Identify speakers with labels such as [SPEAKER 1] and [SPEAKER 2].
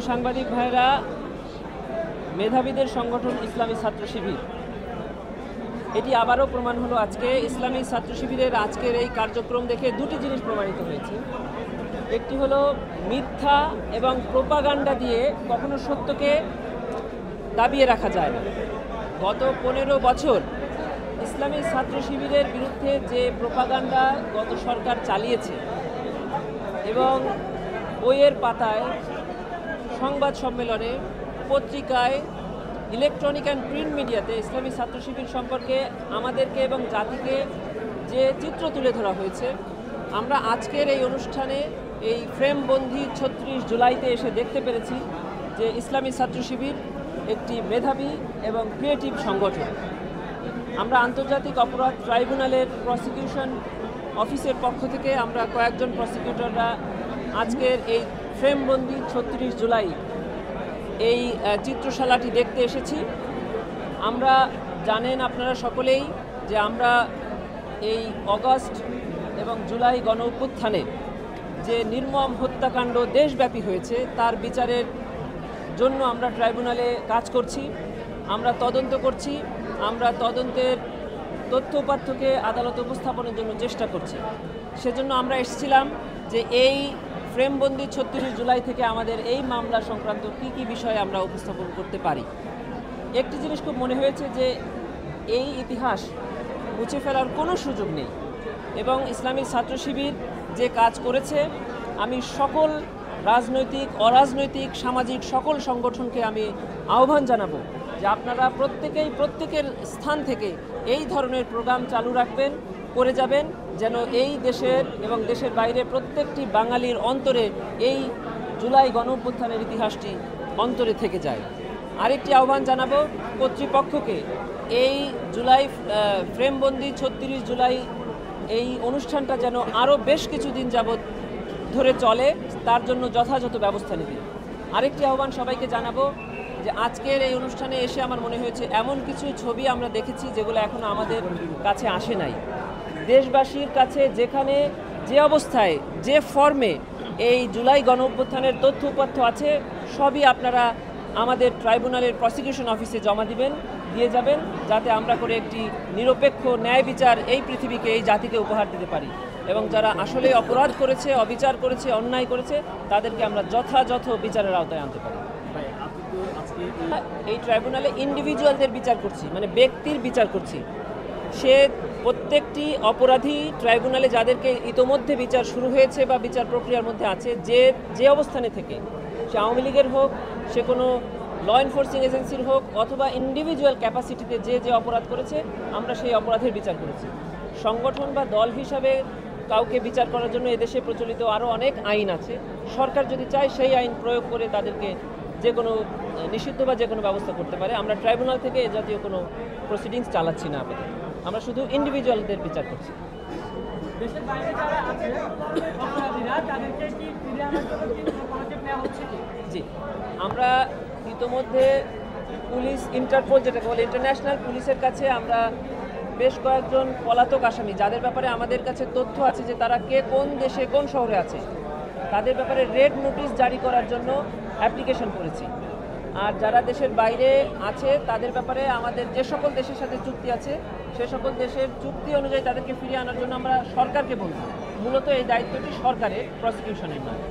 [SPEAKER 1] প্রিয় সাংবাদিক ভাইরা, মেধাবীদের সংগঠন ইসলামী ছাত্র শিবির এটি আবারও প্রমাণ হলো। আজকে ইসলামী ছাত্র শিবিরের আজকের এই কার্যক্রম দেখে দুটি জিনিস প্রমাণিত হয়েছে। একটি হলো মিথ্যা এবং প্রোপাগান্ডা দিয়ে কখনো সত্যকে দাবিয়ে রাখা যায় না। গত 15 বছর ইসলামী ছাত্র শিবিরের বিরুদ্ধে যে প্রোপাগান্ডা গত সরকার চালিয়েছে এবং বইয়ের পাতায়, সংবাদ সম্মেলনে, পত্রিকায়, ইলেকট্রনিক অ্যান্ড প্রিন্ট মিডিয়াতে ইসলামী ছাত্র শিবির সম্পর্কে আমাদেরকে এবং জাতিকে যে চিত্র তুলে ধরা হয়েছে, আমরা আজকের এই অনুষ্ঠানে এই ফ্রেমবন্দি 36 জুলাইতে এসে দেখতে পেরেছি যে ইসলামী ছাত্র শিবির একটি মেধাবী এবং ক্রিয়েটিভ সংগঠন। আমরা আন্তর্জাতিক অপরাধ ট্রাইব্যুনালের প্রসিকিউশন অফিসের পক্ষ থেকে আমরা কয়েকজন প্রসিকিউটররা আজকের এই ফ্রেমবন্দি 36 জুলাই এই চিত্রশালাটি দেখতে এসেছি। আমরা জানেন আপনারা সকলেই যে আমরা এই অগাস্ট এবং জুলাই গণ অভ্যুত্থানে যে নির্মম হত্যাকাণ্ড দেশব্যাপী হয়েছে তার বিচারের জন্য আমরা ট্রাইব্যুনালে কাজ করছি, আমরা তদন্ত করছি, আমরা তদন্তের তথ্য উপাত্তকে আদালতে উপস্থাপনের জন্য চেষ্টা করছি। সেজন্য আমরা এসেছিলাম যে এই ফ্রেমবন্দি 36 জুলাই থেকে আমাদের এই মামলা সংক্রান্ত কী বিষয়ে আমরা উপস্থাপন করতে পারি। একটি জিনিস খুব মনে হয়েছে যে এই ইতিহাস মুছে ফেলার কোনো সুযোগ নেই এবং ইসলামী ছাত্র শিবির যে কাজ করেছে, আমি সকল রাজনৈতিক, অরাজনৈতিক, সামাজিক সকল সংগঠনকে আমি আহ্বান জানাবো যে আপনারা প্রত্যেকের স্থান থেকে এই ধরনের প্রোগ্রাম চালু রাখবেন, করে যাবেন, যেন এই দেশের এবং দেশের বাইরে প্রত্যেকটি বাঙালির অন্তরে এই জুলাই গণ অভ্যুত্থানের ইতিহাসটি অন্তরে থেকে যায়। আরেকটি আহ্বান জানাবো কর্তৃপক্ষকে, এই জুলাই ফ্রেমবন্দি 36 জুলাই এই অনুষ্ঠানটা যেন আরও বেশ কিছুদিন যাবৎ ধরে চলে, তার জন্য যথাযথ ব্যবস্থা নেবে। আরেকটি আহ্বান সবাইকে জানাবো যে আজকের এই অনুষ্ঠানে এসে আমার মনে হয়েছে এমন কিছু ছবি আমরা দেখেছি যেগুলো এখনও আমাদের কাছে আসে নাই। দেশবাসীর কাছে যেখানে যে অবস্থায়, যে ফর্মে এই জুলাই গণ অভ্যুত্থানের তথ্য উপাত্ত আছে, সবই আপনারা আমাদের ট্রাইব্যুনালের প্রসিকিউশন অফিসে জমা দিয়ে যাবেন, যাতে আমরা করে একটি নিরপেক্ষ ন্যায় বিচার এই পৃথিবীকে, এই জাতিকে উপহার দিতে পারি এবং যারা আসলে অপরাধ করেছে, অবিচার করেছে, অন্যায় করেছে, তাদেরকে আমরা যথাযথ বিচারের আওতায় আনতে পারি। এই ট্রাইব্যুনালে ইন্ডিভিজুয়ালদের বিচার করছি, মানে ব্যক্তির বিচার করছি। সে প্রত্যেকটি অপরাধী ট্রাইব্যুনালে যাদেরকে ইতোমধ্যে বিচার শুরু হয়েছে বা বিচার প্রক্রিয়ার মধ্যে আছে, যে অবস্থানে থেকে, সে আওয়ামী লীগের হোক, সে কোনো ল এনফোর্সিং এজেন্সির হোক, অথবা ইন্ডিভিজুয়াল ক্যাপাসিটিতে যে অপরাধ করেছে, আমরা সেই অপরাধের বিচার করেছি। সংগঠন বা দল হিসাবে কাউকে বিচার করার জন্য এদেশে প্রচলিত আরও অনেক আইন আছে। সরকার যদি চায় সেই আইন প্রয়োগ করে তাদেরকে যে কোনো নিষিদ্ধ বা যে কোনো ব্যবস্থা করতে পারে। আমরা ট্রাইব্যুনাল থেকে এ জাতীয় কোনো প্রসিডিংস চালাচ্ছি না আপাতত, আমরা শুধু ইন্ডিভিজুয়ালদের বিচার করছি। জি, আমরা ইতোমধ্যে পুলিশ, ইন্টারপোল যেটাকে বলে, ইন্টারন্যাশনাল পুলিশের কাছে আমরা বেশ কয়েকজন পলাতক আসামি, যাদের ব্যাপারে আমাদের কাছে তথ্য আছে যে তারা কে কোন দেশে কোন শহরে আছে, তাদের ব্যাপারে রেড নোটিশ জারি করার জন্য অ্যাপ্লিকেশন করেছি। আর যারা দেশের বাইরে আছে তাদের ব্যাপারে আমাদের যে সকল দেশের সাথে চুক্তি আছে, সে সকল দেশের চুক্তি অনুযায়ী তাদেরকে ফিরিয়ে আনার জন্য আমরা সরকারকে বলব। মূলত এই দায়িত্বটি সরকারের, প্রসিকিউশনের নয়।